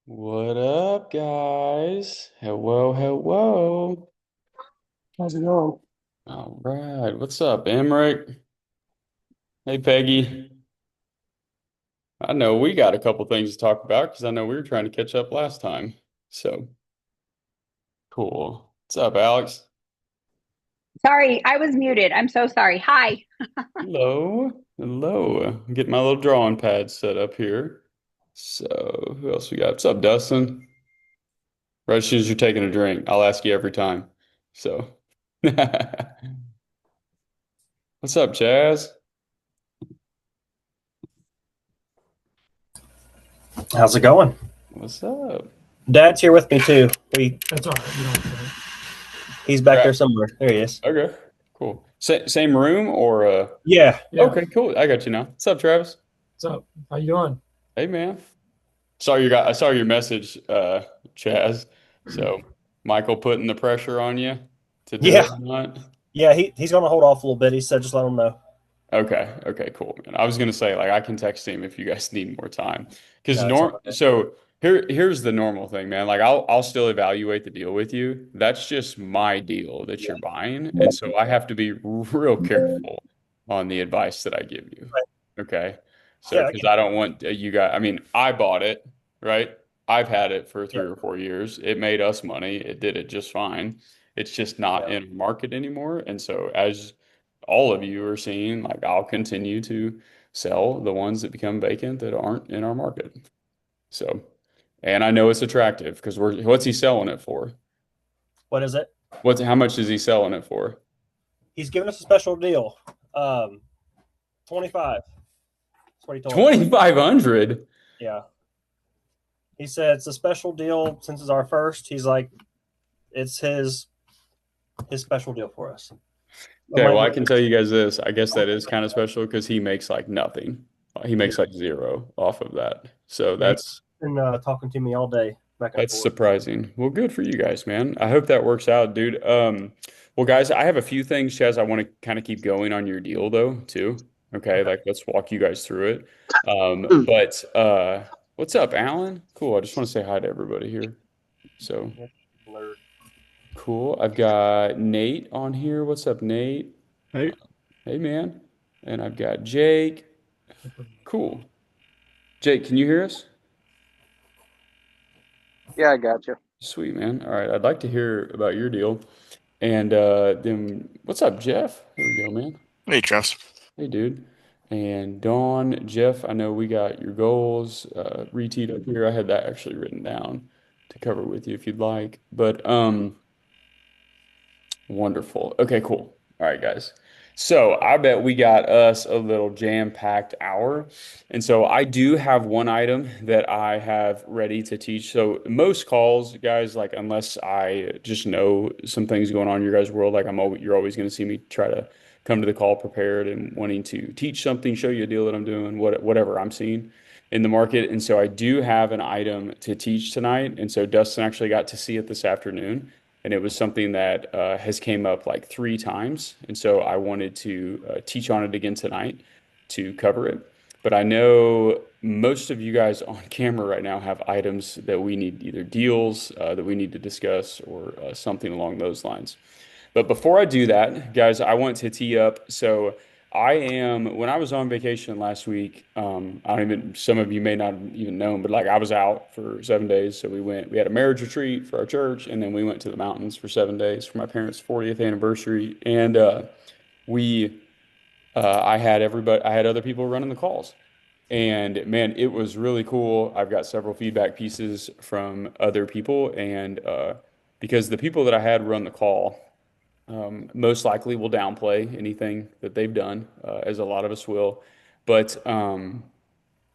What up, guys? Hello, hello. How's it going? All right. What's up, Emmerich? Hey, Peggy. I know we got a couple things to talk about because I know we were trying to catch up last time. So cool. What's up, Alex? Sorry, I was muted. I'm so sorry. Hi. Hello. Hello. Get my little drawing pad set up here. So who else we got? What's up, Dustin? Right as soon as you're taking a drink, I'll ask you every time. So what's up, Chaz? How's it going? What's up? Dad's here with me too. That's all right. You don't have to. He's back there Right. somewhere. There he is. Okay, cool. Same room or Yeah. Yeah. okay, cool. I got you now. What's up, Travis? What's up? How you doing? Hey man. I saw your message, Chaz. So Michael putting the pressure on you to do Yeah. it or not? Yeah. He's gonna hold off a little bit. He said just let him know. Okay, cool, man. I was gonna say like I can text him if you guys need more time. Because No, it's norm all right. so here's the normal thing, man. Like I'll still evaluate the deal with you. That's just my deal that you're buying. And so I have to be real careful on the advice that I give you. Right. Okay. So Yeah, I because get I it. don't want you guys, I mean, I bought it, right? I've had it for Yeah. 3 or 4 years. It made us money. It did it just fine. It's just not Yeah. in the market anymore. And so as all of you are seeing, like I'll continue to sell the ones that become vacant that aren't in our market. So, and I know it's attractive because what's he selling it for? What is it? How much is he selling it for? He's giving us a special deal. 25. That's what he told us. 2,500. Yeah. He said it's a special deal since it's our first. He's like, it's his special deal for us. I'm Okay, like, well, well, I can tell you guys this. I guess that is kind of special because he makes like nothing. He yeah, makes like zero off of that. So yeah. He's that's been talking to me all day, back and That's forth. surprising. Well, good for you guys, man. I hope that works out, dude. Well, guys, I have a few things, Chaz, I want to kind of keep going on your deal though, too. Okay, Okay. like let's walk you guys through it. But what's up, Alan? Cool. I just want to say hi to everybody here. So cool. I've got Nate on here. What's up, Nate? Hey, Hey, man. And I've got Jake. Cool. Jake, can you hear us? yeah, I got you. Sweet, man. All right. I'd like to hear about your deal. And then what's up, Jeff? There we go, man. Hey, Travis. Hey, dude. And Dawn, Jeff, I know we got your goals re-teed up here. I had that actually written down to cover with you if you'd like. But wonderful. Okay, cool. All right, guys. So I bet we got us a little jam-packed hour. And so I do have one item that I have ready to teach. So most calls, guys, like unless I just know some things going on in your guys' world, like you're always going to see me try to come to the call prepared and wanting to teach something, show you a deal that I'm doing, whatever I'm seeing in the market. And so I do have an item to teach tonight. And so Dustin actually got to see it this afternoon and it was something that has came up like 3 times, and so I wanted to teach on it again tonight to cover it. But I know most of you guys on camera right now have items that we need, either deals that we need to discuss or something along those lines. But before I do that, guys, I want to tee up. So when I was on vacation last week, I don't even, some of you may not have even known, but like I was out for 7 days. So we had a marriage retreat for our church, and then we went to the mountains for 7 days for my parents' 40th anniversary. And we, I had other people running the calls. And man, it was really cool. I've got several feedback pieces from other people, and because the people that I had run the call, most likely will downplay anything that they've done, as a lot of us will. But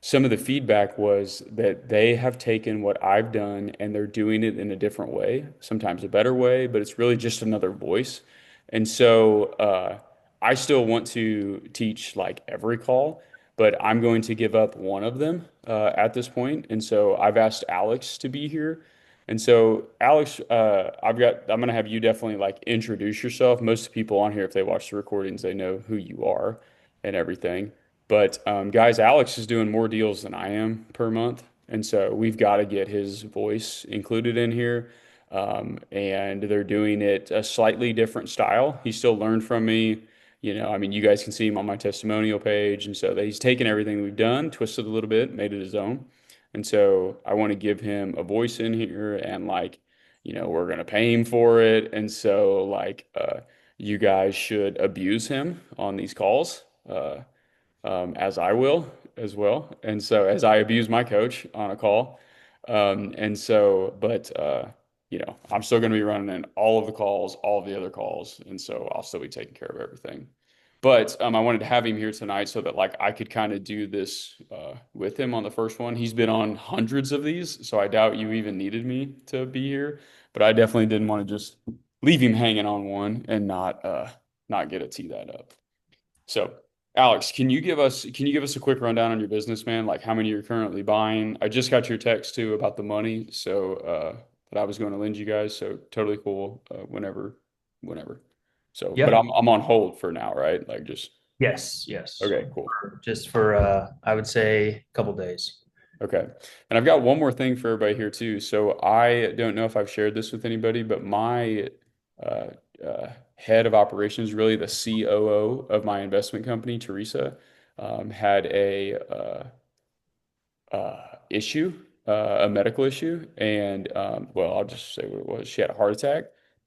some of the feedback was that they have taken what I've done and they're doing it in a different way, sometimes a better way, but it's really just another voice. And so I still want to teach like every call, but I'm going to give up one of them at this point. And so I've asked Alex to be here. And so, Alex, I'm going to have you definitely like introduce yourself. Most people on here, if they watch the recordings, they know who you are and everything. But guys, Alex is doing more deals than I am per month. And so we've got to get his voice included in here. And they're doing it a slightly different style. He still learned from me. I mean, you guys can see him on my testimonial page. And so he's taken everything we've done, twisted a little bit, made it his own. And so I want to give him a voice in here and we're going to pay him for it. And so you guys should abuse him on these calls, as I will as well. And so as I abuse my coach on a call. I'm still going to be running in all of the calls, all of the other calls. And so I'll still be taking care of everything. But I wanted to have him here tonight so that I could kind of do this with him on the first one. He's been on hundreds of these, so I doubt you even needed me to be here. But I definitely didn't want to just leave him hanging on one and not get to tee that up. So, Alex, can you give us a quick rundown on your business, man? Like how many you're currently buying? I just got your text too about the money, so that I was going to lend you guys. So totally cool. Whenever. So, but Yep. I'm on hold for now, right? Like just Yes. okay, cool. Just for I would say a couple days. Okay. And I've got one more thing for everybody here too. So I don't know if I've shared this with anybody, but my uh, head of operations, really the COO of my investment company, Teresa, had issue, a medical issue, and well, I'll just say what it was. She had a heart attack,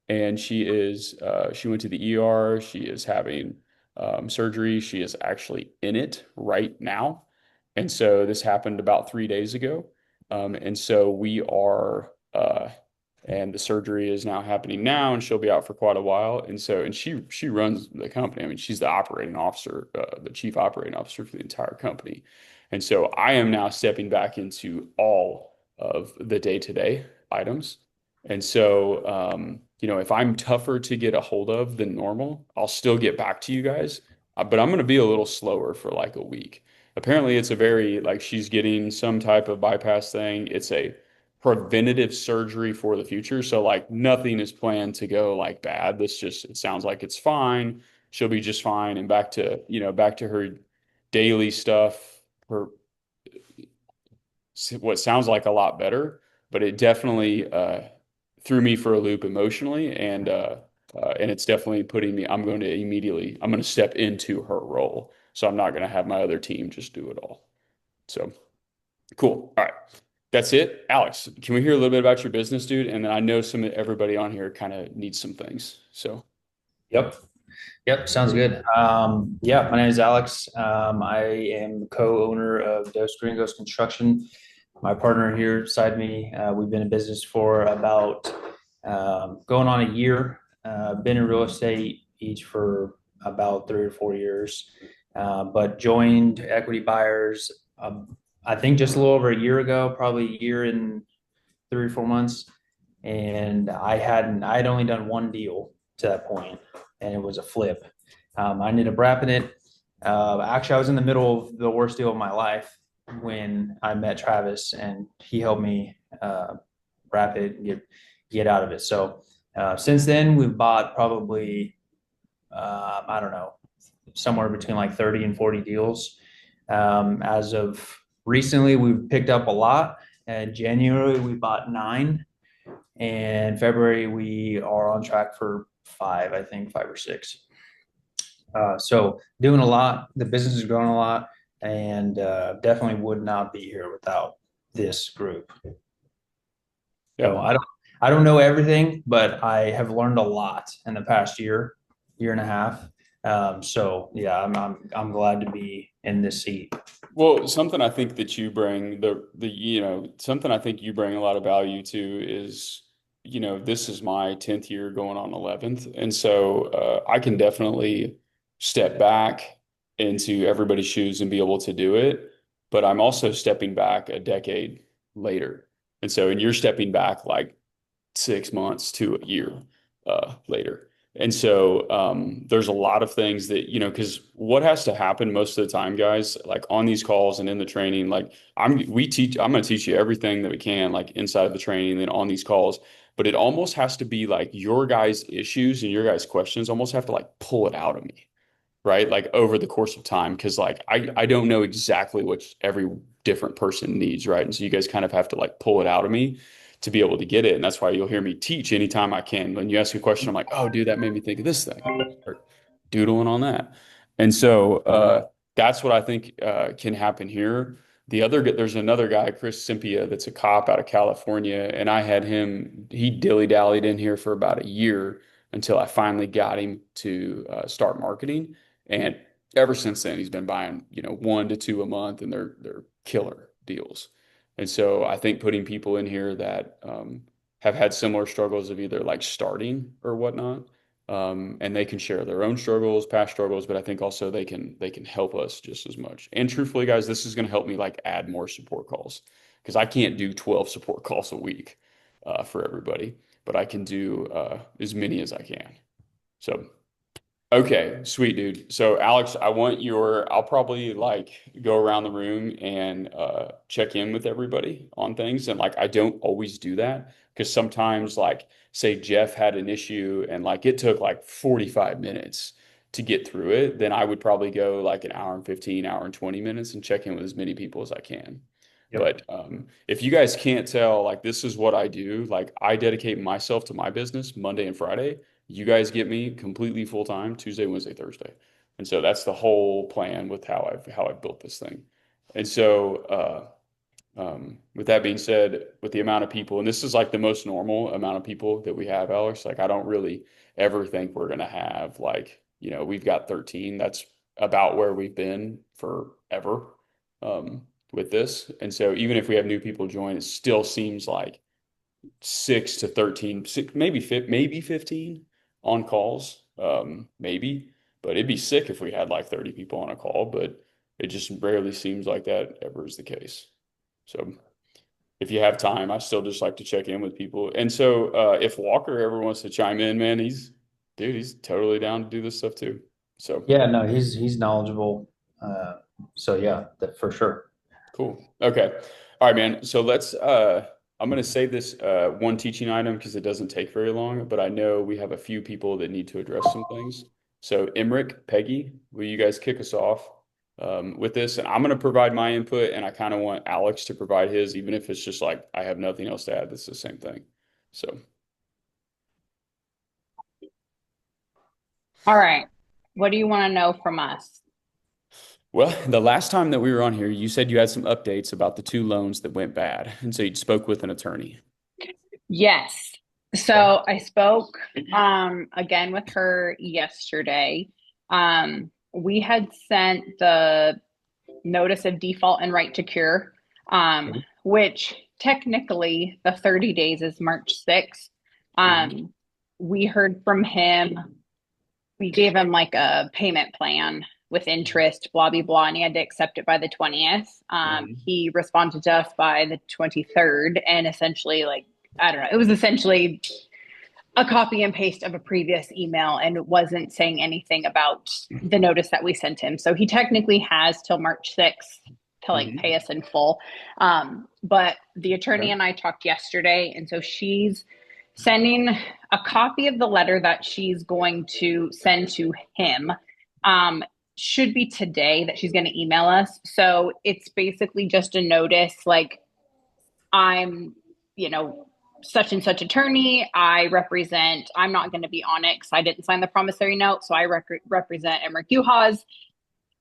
and she went to the ER. She is having surgery. She is actually in it right now. And so this happened about 3 days ago. And so and the surgery is now happening now, and she'll be out for quite a while. And she runs the company. I mean, she's the operating officer, the chief operating officer for the entire company. And so I am now stepping back into all of the day-to-day items. And so, if I'm tougher to get a hold of than normal, I'll still get back to you guys. But I'm going to be a little slower for like a week. Apparently, it's a she's getting some type of bypass thing. It's a preventative surgery for the future. So nothing is planned to go bad. It sounds like it's fine. She'll be just fine and back to her daily stuff, her what sounds like a lot better, but it definitely threw me for a loop emotionally, and it's definitely putting me. I'm going to step into her role, so I'm not going to have my other team just do it all. So cool. All right, that's it. Alex, can we hear a little bit about your business, dude? And then I know everybody on here kind of needs some things. So Yep. Sounds good. Yeah, my name is Alex. I am co-owner of Dos Gringos Construction. My partner here beside me, we've been in business for about going on a year. Been in real estate each for about 3 or 4 years, but joined Equity Buyers, I think just a little over a year ago, probably a year and 3 or 4 months. And I had only done one deal to that point, and it was a flip. I ended up wrapping it. Actually, I was in the middle of the worst deal of my life when I met Travis, and he helped me wrap it and get out of it. So since then, we've bought probably, I don't know, somewhere between like 30 and 40 deals. As of recently, we've picked up a lot. In January, we bought 9. And February, we are on track for 5, I think 5 or 6. So doing a lot. The business is growing a lot, and definitely would not be here without this group. So I don't know everything, but I have learned a lot in the past year and a half. So yeah, I'm glad to be in this seat. Well, something I think that you bring something I think you bring a lot of value to is, this is my 10th year going on 11th. And so I can definitely step back into everybody's shoes and be able to do it. But I'm also stepping back a decade later. And you're stepping back like 6 months to a year later. And so there's a lot of things that, because what has to happen most of the time, guys, like on these calls and in the training, I'm going to teach you everything that we can, like inside of the training and then on these calls. But it almost has to be like your guys' issues and your guys' questions almost have to pull it out of me. right? Like over the course of time, because like I don't know exactly what every different person needs, right? And so you guys kind of have to like pull it out of me to be able to get it. And that's why you'll hear me teach anytime I can. When you ask a question, I'm like, oh, dude, that made me think of this thing. Or doodling on that. And so that's what I think can happen here. There's another guy, Chris Simpia, that's a cop out of California, and I had him. He dilly-dallied in here for about a year until I finally got him to start marketing. And ever since then, he's been buying, 1 to 2 a month, and they're killer deals. And so I think putting people in here that have had similar struggles of either like starting or whatnot, and they can share their own struggles, past struggles, but I think also they can help us just as much. And truthfully, guys, this is going to help me like add more support calls because I can't do 12 support calls a week for everybody, but I can do as many as I can. So, okay, sweet dude. So, Alex, I'll probably like go around the room and check in with everybody on things. And like, I don't always do that because sometimes, like, say Jeff had an issue and like it took like 45 minutes to get through it, then I would probably go like an hour and 15, hour and 20 minutes and check in with as many people as I can. Yep. But if you guys can't tell, like this is what I do. Like I dedicate myself to my business Monday and Friday. You guys get me completely full time Tuesday, Wednesday, Thursday. And so that's the whole plan with how I've built this thing. And so with that being said, with the amount of people, and this is like the most normal amount of people that we have, Alex, like I don't really ever think we're gonna have like, we've got 13. That's about where we've been forever with this. And so even if we have new people join, it still seems like 6 to 13, maybe 15 on calls, maybe. But it'd be sick if we had like 30 people on a call, but it just rarely seems like that ever is the case. So if you have time, I still just like to check in with people. And so if Walker ever wants to chime in, man, he's totally down to do this stuff too. So Yeah, no, he's knowledgeable. So yeah, that for sure. cool. Okay. All right, man. So I'm going to save this one teaching item because it doesn't take very long, but I know we have a few people that need to address some things. So Emric, Peggy, will you guys kick us off with this? And I'm going to provide my input, and I kind of want Alex to provide his, even if it's just like I have nothing else to add. That's the same thing. So, All right. What do you want to know from us? well, the last time that we were on here, you said you had some updates about the 2 loans that went bad, and so you spoke with an attorney. Yes. So I spoke again with her yesterday. We had sent the notice of default and right to cure, which technically the 30 days is March 6th. We heard from him. We gave him like a payment plan with interest, blah, blah, blah, and he had to accept it by the 20th. He responded to us by the 23rd and essentially like, I don't know, it was essentially a copy and paste of a previous email and it wasn't saying anything about the notice that we sent him. So he technically has till March 6th to like pay us in full. But the attorney and I talked yesterday, and so she's sending a copy of the letter that she's going to send to him. Should be today that she's going to email us. So it's basically just a notice like I'm, such and such attorney. I'm not going to be on it because I didn't sign the promissory note. So I represent Emric Uhas.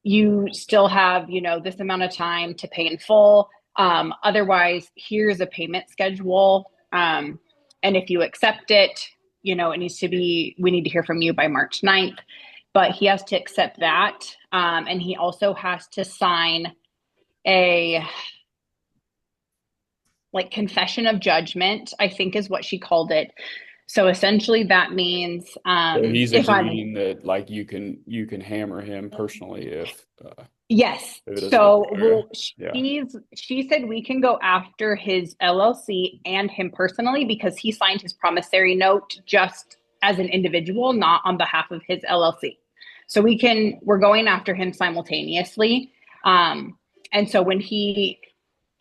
You still have, this amount of time to pay in full. Otherwise, here's a payment schedule. And if you accept it, we need to hear from you by March 9th. But he has to accept that. And he also has to sign a confession of judgment, I think is what she called it. So essentially that means So he's agreeing that like you can hammer him personally if yes. if it doesn't So go there. she said we can go after his LLC and him personally because he signed his promissory note just as an individual, not on behalf of his LLC. So we're going after him simultaneously. And so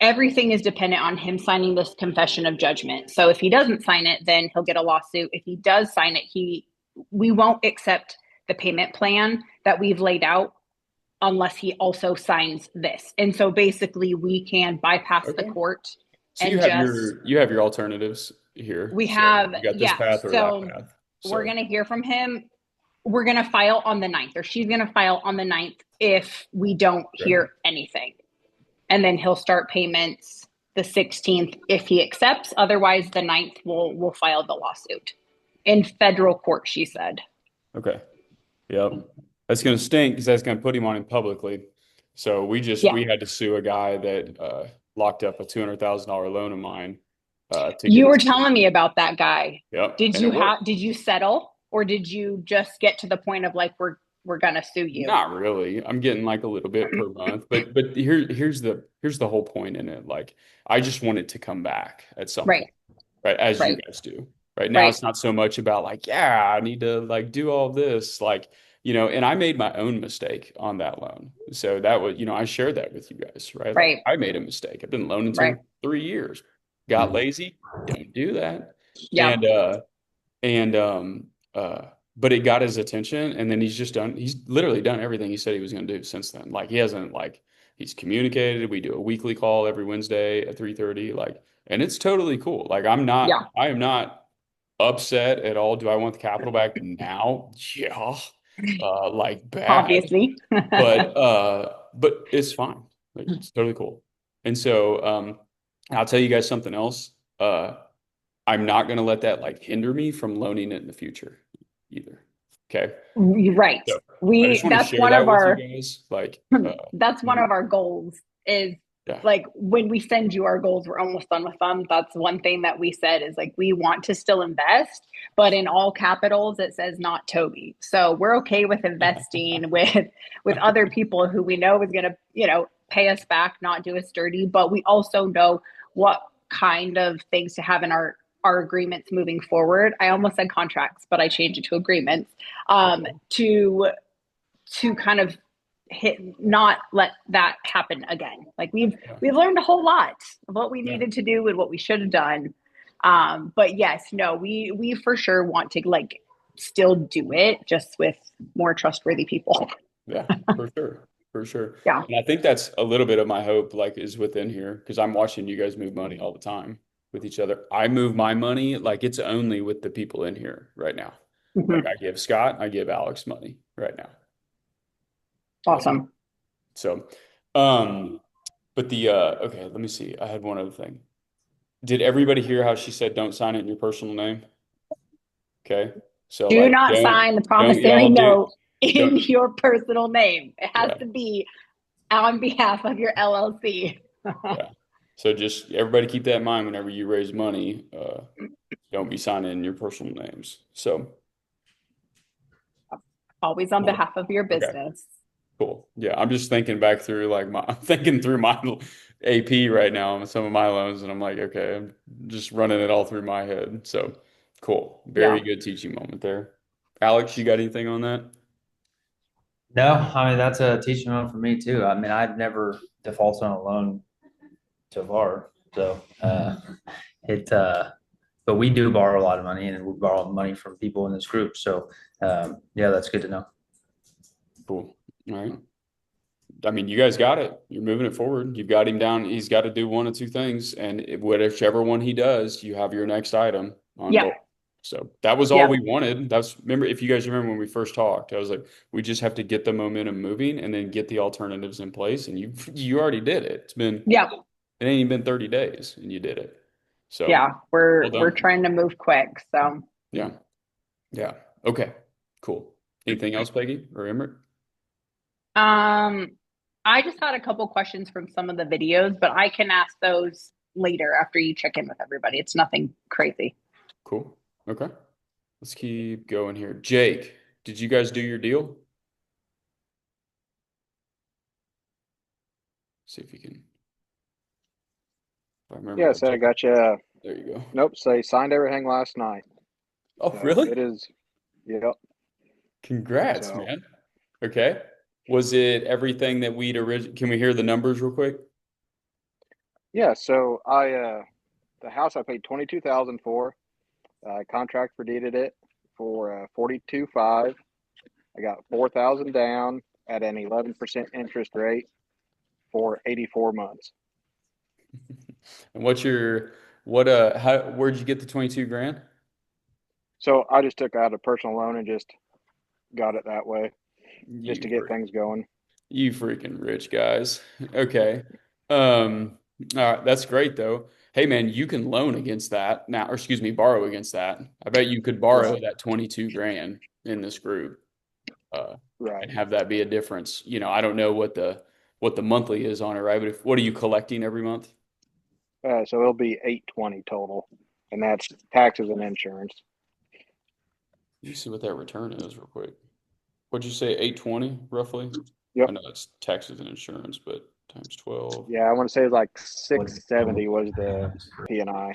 everything is dependent on him signing this confession of judgment. So if he doesn't sign it, then he'll get a lawsuit. If he does sign it, we won't accept the payment plan that we've laid out unless he also signs this. And so basically we can bypass the Okay. court So and you have your alternatives here. we So have, you got this yeah. path or So that path. we're going to hear from him. We're going to file on the 9th, or she's going to file on the 9th if we don't hear anything. And then he'll start payments the 16th if he accepts. Otherwise, the 9th we'll file the lawsuit in federal court, she said. Okay. Yep. That's going to stink because that's going to put him on him publicly. So we had to sue a guy that locked up a $200,000 loan of mine. You were telling me about that guy. Yep. Did you settle, or did you just get to the point of like we're gonna sue you? Not really. I'm getting like a little bit per month, but here's the whole point in it. Like I just want it to come back at some point, right? As you guys do. Right now, it's not so much about like, yeah, I need to like do all this, like, and I made my own mistake on that loan. So that was, I shared that with you guys, right? Right. Like, I made a mistake. I've been loaning to him 3 years. Got lazy. Don't do that. Yeah. But it got his attention, and then he's literally done everything he said he was going to do since then. Like he's communicated. We do a weekly call every Wednesday at 3:30, and it's totally cool. Like I am not upset at all. Do I want the capital back now? Yeah. Like bad. Obviously. but it's fine. Like, it's totally cool. And so I'll tell you guys something else. I'm not going to let that like hinder me from loaning it in the future either. Okay. Right. So that's one of our that's one Mhm. of our goals is like when we send you our goals, we're almost done with them. That's one thing that we said is like we want to still invest, but in all capitals it says not Toby. So we're okay with investing with other people who we know is going to, pay us back, not do us dirty, but we also know what kind of things to have in our agreements moving forward. I almost said contracts, but I changed it to agreements to kind of not let that happen again. Like we've learned a whole lot of what we needed to do and what we should have done. But yes, no, we for sure want to like still do it just with more trustworthy people. Yeah, for sure. For sure. Yeah. And I think that's a little bit of my hope, like, is within here, because I'm watching you guys move money all the time with each other. I move my money like it's only with the people in here right now. Mm-hmm. Like I give Scott, I give Alex money right now. Awesome. So, but okay, let me see. I had one other thing. Did everybody hear how she said don't sign it in your personal name? Okay. So do not sign the promissory note in your personal name. It has to be on behalf of your LLC. Yeah. So just everybody keep that in mind whenever you raise money. Don't be signing in your personal names. So always on behalf of your business. Okay. Cool. Yeah, I'm just thinking back through I'm thinking through my AP right now on some of my loans, and I'm like, okay, I'm just running it all through my head. So cool. Very good teaching moment there. Alex, you got anything on that? No, I mean that's a teaching moment for me too. I mean, I've never defaulted on a loan so far, so but we do borrow a lot of money, and we borrow money from people in this group. So yeah, that's good to know. Cool. All right. I mean, you guys got it. You're moving it forward. You've got him down. He's got to do one of two things, and whichever one he does, you have your next item on board. So that was all we wanted. Remember, if you guys remember when we first talked, I was like, we just have to get the momentum moving and then get the alternatives in place. And you already did it. It ain't even been 30 days and you did it. So we're trying to move quick. So yeah. Okay, cool. Anything else, Peggy or Emmert? I just had a couple questions from some of the videos, but I can ask those later after you check in with everybody. It's nothing crazy. Cool. Okay. Let's keep going here. Jake, did you guys do your deal? See if you can. If I remember. Yes, I got you. There you go. Nope. So they signed everything last night. Oh, So really? It is. Yep. Congrats, man. Okay. Was it everything that we'd originally? Can we hear the numbers real quick? Yeah. So the house I paid $22,000 for. Contract for deeded it for $42,500. I got 4,000 down at an 11% interest rate for 84 months. And where'd you get the 22 grand? So I just took out a personal loan and just got it that way, just You to get freak, things going. you freaking rich guys. Okay. All right, that's great though. Hey man, you can loan against that now, or excuse me, borrow against that. I bet you could borrow Right, that 22 grand in this group, uh, right. and have that be a difference. I don't know what the monthly is on it, right? But what are you collecting every month? So it'll be 820 total, and that's taxes and insurance. You see what that return is real quick. What'd you say, 820 roughly? I Yep. know it's taxes and insurance, but times 12. Yeah, I want to say like 670 was the P&I,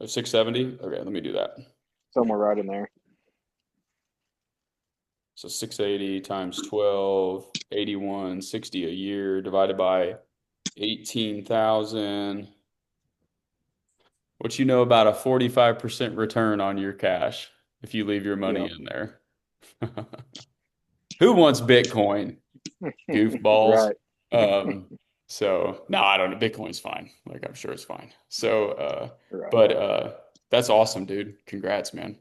Oh, 670? Okay, let me do that. somewhere right in there. So 680 times 12, 81, 60 a year divided by 18,000. What you know about a 45% return on your cash if you leave your money Yep. in there? Who wants Bitcoin? Goofballs. Right. Um, so no, I don't know. Bitcoin's fine. Like I'm sure it's fine. So Right. but that's awesome, dude. Congrats, man.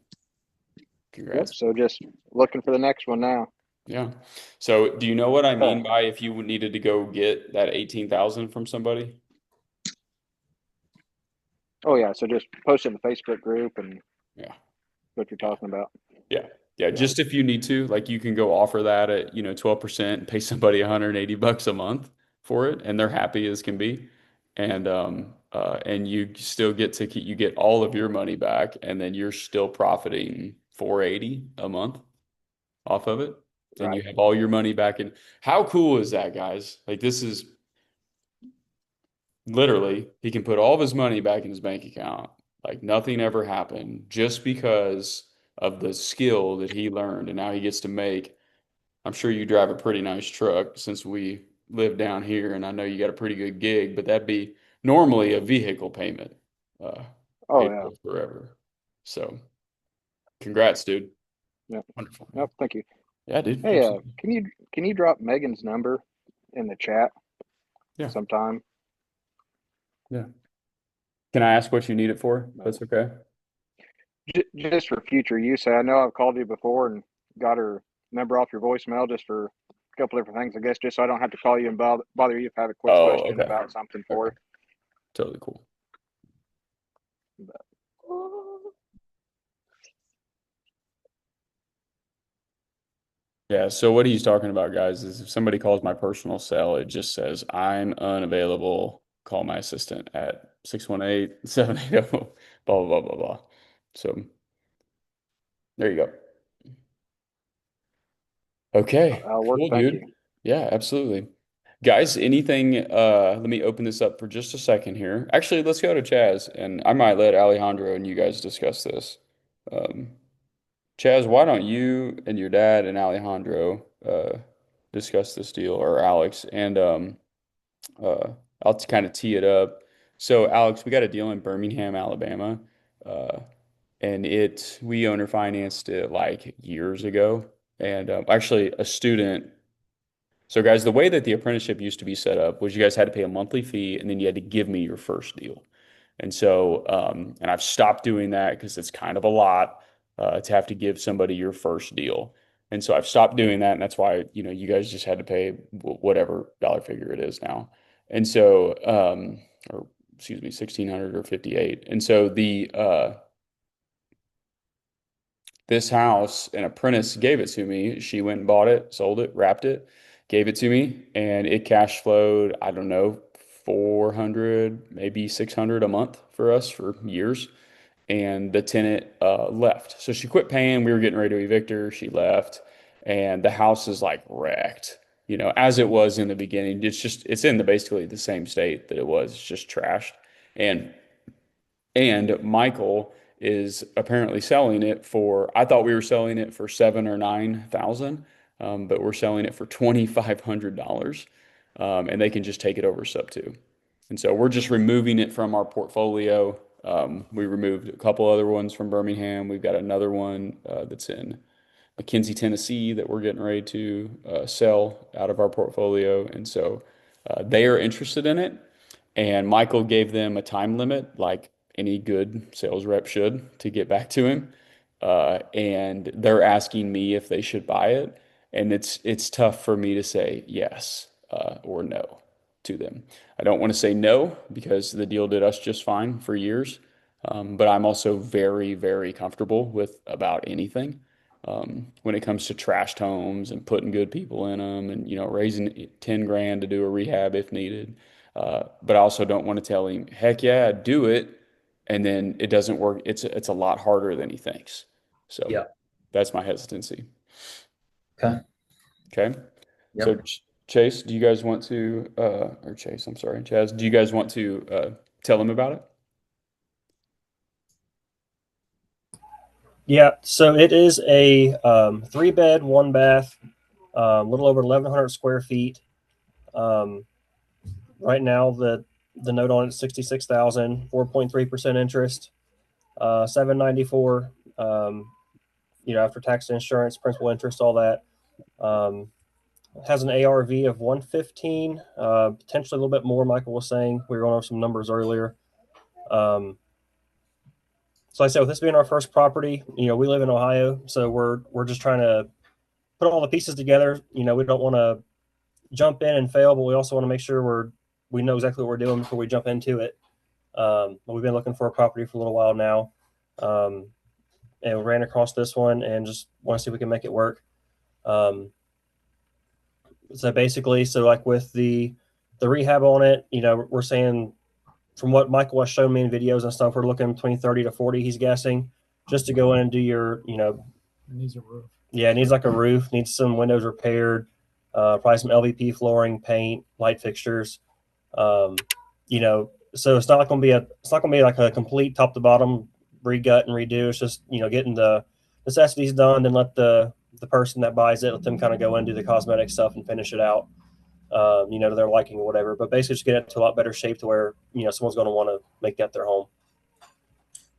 Yep. Congrats. So just looking for the next one now. Yeah. So do you know what I Uh, mean by if you needed to go get that 18,000 from somebody? oh yeah. So just post it in the Facebook group and Yeah. what you're Yeah. talking about. Yeah. Yeah. Yeah. Just if you need to, like you can go offer that at, 12% and pay somebody $180 a month for it, and they're happy as can be. And you still get to keep, you get all of your money back, and then you're still profiting 480 a month off of it. And you Right. have all your money back. And how cool is that, guys? Like this is literally, he can put all of his money back in his bank account. Like nothing ever happened just because of the skill that he learned. And now he gets to make, I'm sure you drive a pretty nice truck since we live down here. And I know you got a pretty good gig, but that'd be normally a vehicle payment, uh, Oh paid yeah. for forever. So congrats, dude. Yep. Wonderful, man. Yep. Thank you. Yeah, dude. Hey, Absolutely. can you drop Megan's number in the chat Yeah. sometime? Yeah. Can I ask what you need it for? That's okay. Just for future use. I know I've called you before and got her number off your voicemail just for a couple different things. I guess just so I don't have to call you and bother you if I have a quick Oh, question okay. about something for Okay. her. Totally cool. Yeah, so what he's talking about, guys, is if somebody calls my personal cell, it just says, I'm unavailable. Call my assistant at 618-780, blah, blah, blah, blah, blah. So there you go. Okay, That'll work. cool, Thank dude. you. Yeah, absolutely. Guys, anything, let me open this up for just a second here. Actually, let's go to Chaz, and I might let Alejandro and you guys discuss this. Um, Chaz, why don't you and your dad and Alejandro discuss this deal, or Alex, and I'll kind of tee it up. So, Alex, we got a deal in Birmingham, Alabama, uh, and we owner financed it like years ago, and actually a student. So, guys, the way that the apprenticeship used to be set up was you guys had to pay a monthly fee, and then you had to give me your first deal. And so, and I've stopped doing that because it's kind of a lot to have to give somebody your first deal. And so I've stopped doing that, and that's why, you guys just had to pay whatever dollar figure it is now. And so, or excuse me, 1,600 or 58. And so this house, an apprentice gave it to me. She went and bought it, sold it, wrapped it, gave it to me, and it cash flowed, I don't know, 400, maybe 600 a month for us for years. And the tenant left. So she quit paying. We were getting ready to evict her. She left, and the house is like wrecked, as it was in the beginning. It's in basically the same state that it was. It's just trashed. And Michael is apparently selling it for, I thought we were selling it for 7 or 9,000, but we're selling it for $2,500. And they can just take it over sub two. And so we're just removing it from our portfolio. We removed a couple other ones from Birmingham. We've got another one that's in McKenzie, Tennessee that we're getting ready to sell out of our portfolio. And so they are interested in it. And Michael gave them a time limit, like any good sales rep should, to get back to him. And they're asking me if they should buy it. And it's tough for me to say yes or no to them. I don't want to say no because the deal did us just fine for years. But I'm also very, very comfortable with about anything when it comes to trashed homes and putting good people in them and, raising 10 grand to do a rehab if needed. But I also don't want to tell him, heck yeah, do it. And then it doesn't work. It's a lot harder than he thinks. So Yeah. that's my hesitancy. Okay. Okay. Yep. So Chase, do you guys want to, or Chase, I'm sorry, Chaz, do you guys want to tell him about it? Yeah, so it is a 3-bed, 1-bath, a little over 1,100 square feet. Right now, the note on it is 66,000, 4.3% interest, 794. After tax, insurance, principal, interest, all that. It has an ARV of 115, potentially a little bit more. Michael was saying we were going over some numbers earlier. So like I said, with this being our first property, we live in Ohio, so we're just trying to put all the pieces together. We don't want to jump in and fail, but we also want to make sure we know exactly what we're doing before we jump into it. We've been looking for a property for a little while now, and we ran across this one and just want to see if we can make it work. So basically, like with the rehab on it, we're saying from what Michael has shown me in videos and stuff, we're looking between 30 to 40, he's guessing, just to go in and do your, It needs a roof. yeah, it needs like a roof, needs some windows repaired, probably some LVP flooring, paint, light fixtures. So it's not going to be like a complete top to bottom regut and redo. It's just, getting the necessities done, and let the person that buys it, let them kind of go in and do the cosmetic stuff and finish it out. To their liking or whatever, but basically just get it to a lot better shape to where, someone's going to want to make that their home.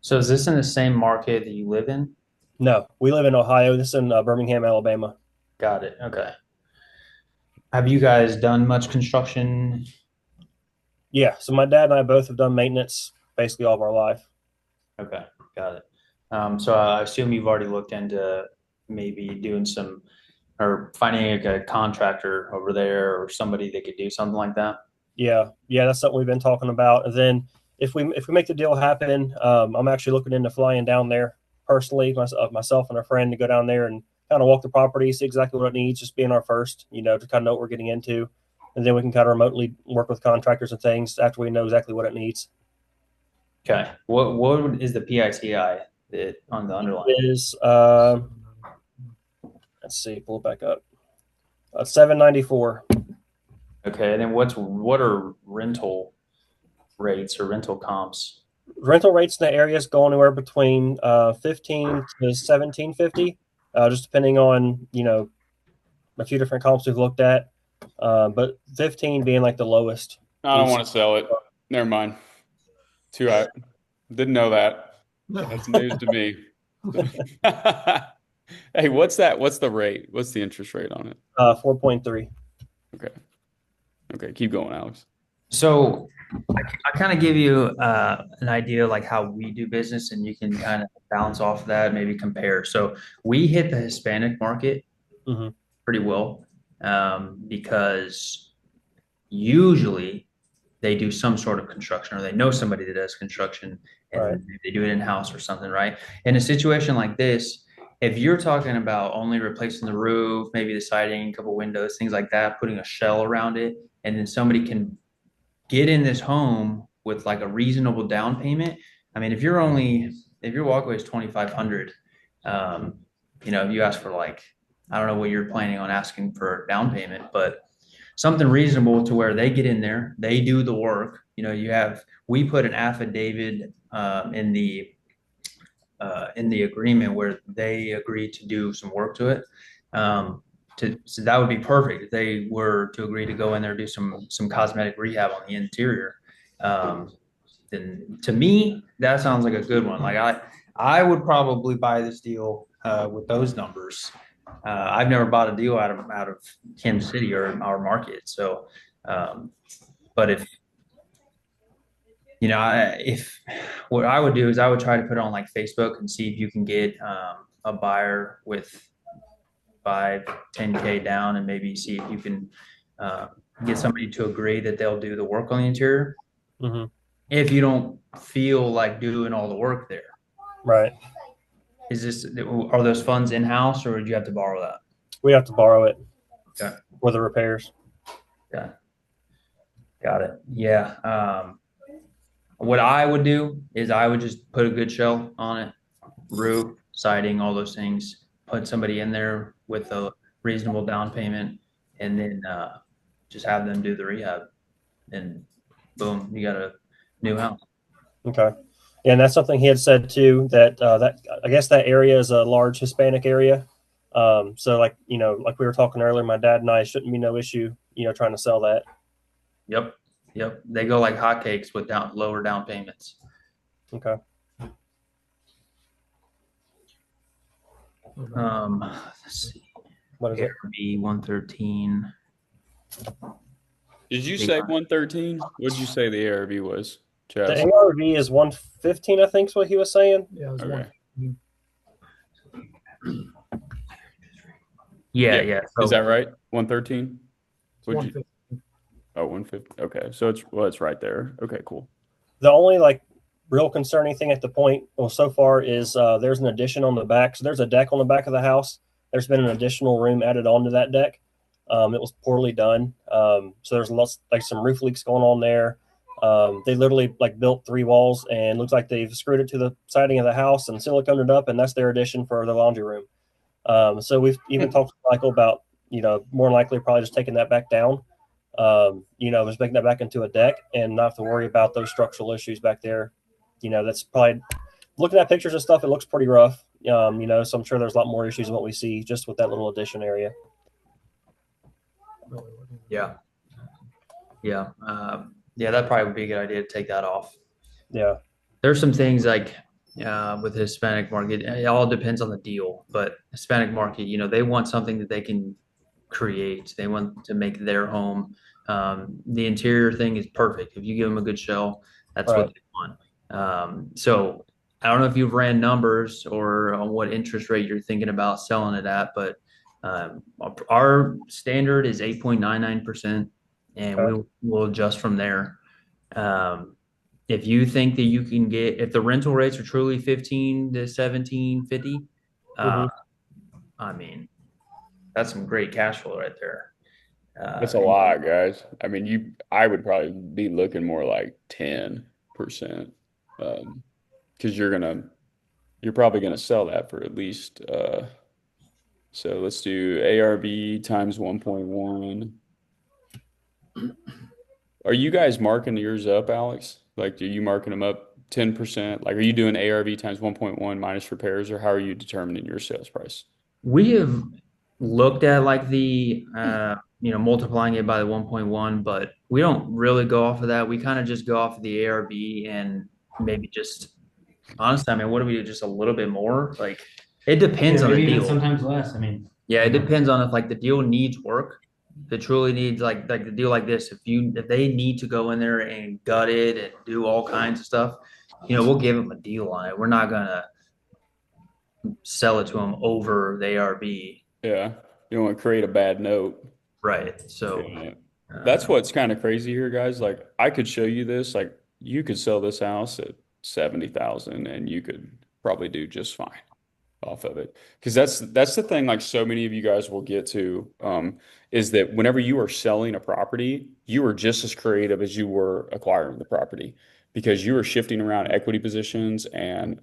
So is this in the same market that you live in? No, we live in Ohio. This is in Birmingham, Alabama. Got it. Okay. Have you guys done much construction? Yeah. So my dad and I both have done maintenance basically all of our life. Okay, got it. So I assume you've already looked into maybe doing some or finding a contractor over there or somebody that could do something like that. Yeah. That's something we've been talking about. And then if we make the deal happen, I'm actually looking into flying down there personally, myself and a friend, to go down there and kind of walk the property, see exactly what it needs, just being our first, to kind of know what we're getting into. And then we can kind of remotely work with contractors and things after we know exactly what it needs. Okay. What is the PITI that on the underline? It is, let's see, pull it back up. 794. Okay, and then what are rental rates or rental comps? Rental rates in the area is going anywhere between 15 to 1750, just depending on a few different comps we've looked at, but 15 being like the lowest. I don't want to sell it. Never mind. Too high. Didn't know that. That's news to me. Hey, what's that? What's the rate? What's the interest rate on it? 4.3. Okay, keep going, Alex. So I kind of give you an idea like how we do business, and you can kind of bounce off of that, maybe compare. So we hit the Hispanic market pretty well because usually they do some sort of construction, or they know somebody that does construction, and they do it in-house or something, right? In a situation like this, if you're talking about only replacing the roof, maybe the siding, a couple windows, things like that, putting a shell around it, and then somebody can get in this home with like a reasonable down payment. I mean, if your walkway is 2,500, if you ask for like, I don't know what you're planning on asking for a down payment, but something reasonable to where they get in there, they do the work. We put an affidavit in the agreement where they agreed to do some work to it. So that would be perfect if they were to agree to go in there and do some cosmetic rehab on the interior. Then to me, that sounds like a good one. Like I would probably buy this deal with those numbers. I've never bought a deal out of Kansas City or our market. So, but if if what I would do is I would try to put it on like Facebook and see if you can get a buyer with 5, 10K down, and maybe see if you can uh, get somebody to agree that they'll do the work on the interior. Hmm. If you don't feel like doing all the work there, Right. are those funds in house, or would you have to borrow that? We have to borrow it Okay. for the repairs. Yeah. Got it. Yeah. What I would do is I would just put a good shell on it, roof, siding, all those things, put somebody in there with a reasonable down payment, and then just have them do the rehab, and boom, you got a new house. Okay. Yeah, and that's something he had said too, that that I guess that area is a large Hispanic area. So like, like we were talking earlier, my dad and I shouldn't be no issue, trying to sell that. Yep. Yep. They go like hotcakes with lower down payments. Okay. Let's see. What is it? ARB 113. Did you say 113? What did you say the ARV was, The Chaz? ARV is 115, I think is what he was saying. Yeah, it was Okay. Yeah. Yeah. So Is that right? 113? Would you? 150. Oh, 150. Okay. So it's right there. Okay, cool. The only like real concerning thing at the point, well, so far is there's an addition on the back. So there's a deck on the back of the house. There's been an additional room added onto that deck. It was poorly done. So there's lots like some roof leaks going on there. They literally like built 3 walls and looks like they've screwed it to the siding of the house and siliconed it up, and that's their addition for the laundry room. So we've even talked to Michael about, more than likely probably just taking that back down. Just making that back into a deck and not have to worry about those structural issues back there. That's probably looking at pictures and stuff. It looks pretty rough. So I'm sure there's a lot more issues than what we see just with that little addition area. yeah. Yeah. That probably would be a good idea to take that off. Yeah. There's some things like with the Hispanic market, it all depends on the deal, but Hispanic market, they want something that they can create. They want to make their home. The interior thing is perfect. If you give them a good shell, that's Right. what they want. So I don't know if you've ran numbers or on what interest rate you're thinking about selling it at, but our standard is 8.99%, and Okay. we'll adjust from there. If you think that you can if the rental rates are truly 15 to 17.50, I mean, that's some great cash flow right there. That's a lot, guys. I mean, I would probably be looking more like 10%. Because you're probably gonna sell that for at least so let's do ARV times 1.1. Are you guys marking yours up, Alex? Like, are you marking them up 10%? Like, are you doing ARV times 1.1 minus repairs, or how are you determining your sales price? We have looked at like the multiplying it by the 1.1, but we don't really go off of that. We kind of just go off of the ARV, and maybe just honestly, I mean, what do we do? Just a little bit more? Like it depends on the maybe even deal. sometimes less. I mean, Yeah, it depends on if like the deal needs work. If it truly needs like the deal like this, if they need to go in there and gut it and do all kinds of stuff, we'll give them a deal on it. We're not gonna sell it to them over the ARV. Yeah, you don't want to create a bad note. Right. So Yeah. That's what's kind of crazy here, guys. Like, I could show you this. Like, you could sell this house at 70,000, and you could probably do just fine off of it. Because that's the thing. Like, so many of you guys will get to is that whenever you are selling a property, you are just as creative as you were acquiring the property, because you are shifting around equity positions and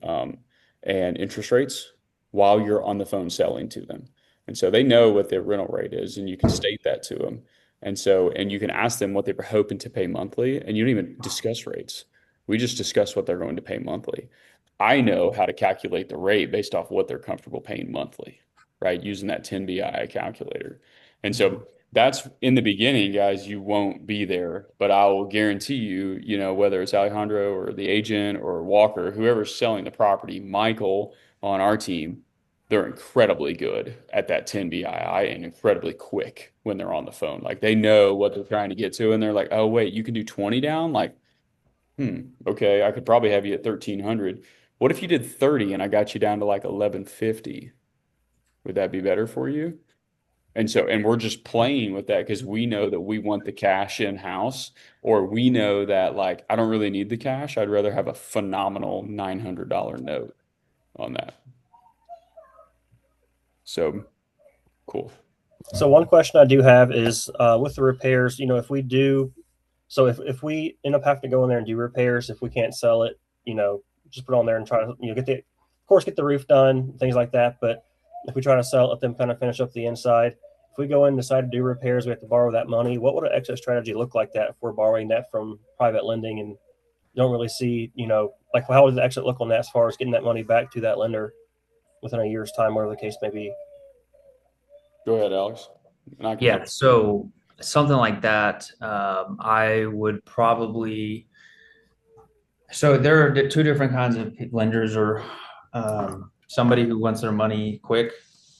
interest rates while you're on the phone selling to them. And so they know what their rental rate is, and you can state that to them. And you can ask them what they were hoping to pay monthly, and you don't even discuss rates. We just discuss what they're going to pay monthly. I know how to calculate the rate based off what they're comfortable paying monthly, right? Using that 10BI calculator. And so that's in the beginning, guys, you won't be there, but I will guarantee you, whether it's Alejandro or the agent or Walker, whoever's selling the property, Michael on our team, they're incredibly good at that 10 BII and incredibly quick when they're on the phone. Like they know what they're trying to get to, and they're like, oh, wait, you can do 20 down? Like, okay, I could probably have you at 1300. What if you did 30 and I got you down to like 1150? Would that be better for you? And we're just playing with that because we know that we want the cash in house, or we know that like I don't really need the cash. I'd rather have a phenomenal $900 note on that. So cool. So one question I do have is with the repairs, if we do, so if we end up having to go in there and do repairs, if we can't sell it, just put it on there and try to, of course, get the roof done, things like that. But if we try to sell it, let them kind of finish up the inside. If we go in and decide to do repairs, we have to borrow that money. What would an exit strategy look like that if we're borrowing that from private lending and you don't really see, like how would the exit look on that as far as getting that money back to that lender within a year's time, whatever the case may be? Go ahead, Alex. And I can Yeah, help. so something like that, I would probably. So there are two different kinds of lenders, or somebody who wants their money quick,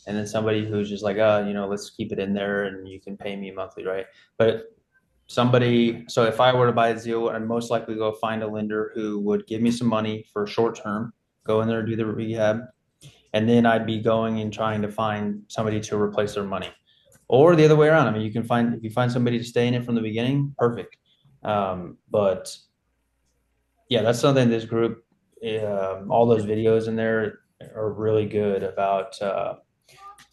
and then somebody who's just like, let's keep it in there and you can pay me monthly, right? But so if I were to buy a deal, I'd most likely go find a lender who would give me some money for short term, go in there, do the rehab, and then I'd be going and trying to find somebody to replace their money. Or the other way around. I mean, if you find somebody to stay in it from the beginning, perfect. But yeah, that's something this group, all those videos in there are really good about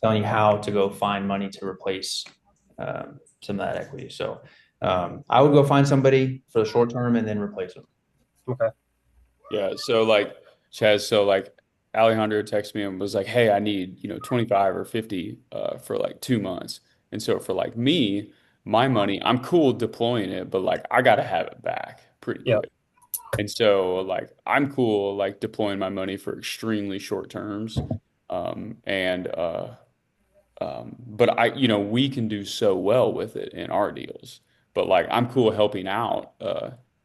telling you how to go find money to replace some of that equity. So I would go find somebody for the short term and then replace them. Okay. Yeah. So like Chaz, so like Alejandro texted me and was like, hey, I need, 25 or 50 for like 2 months. And so for like me, my money, I'm cool deploying it, but like I gotta have it back pretty Yeah. quick. And so like I'm cool like deploying my money for extremely short terms. And but we can do so well with it in our deals. But like I'm cool helping out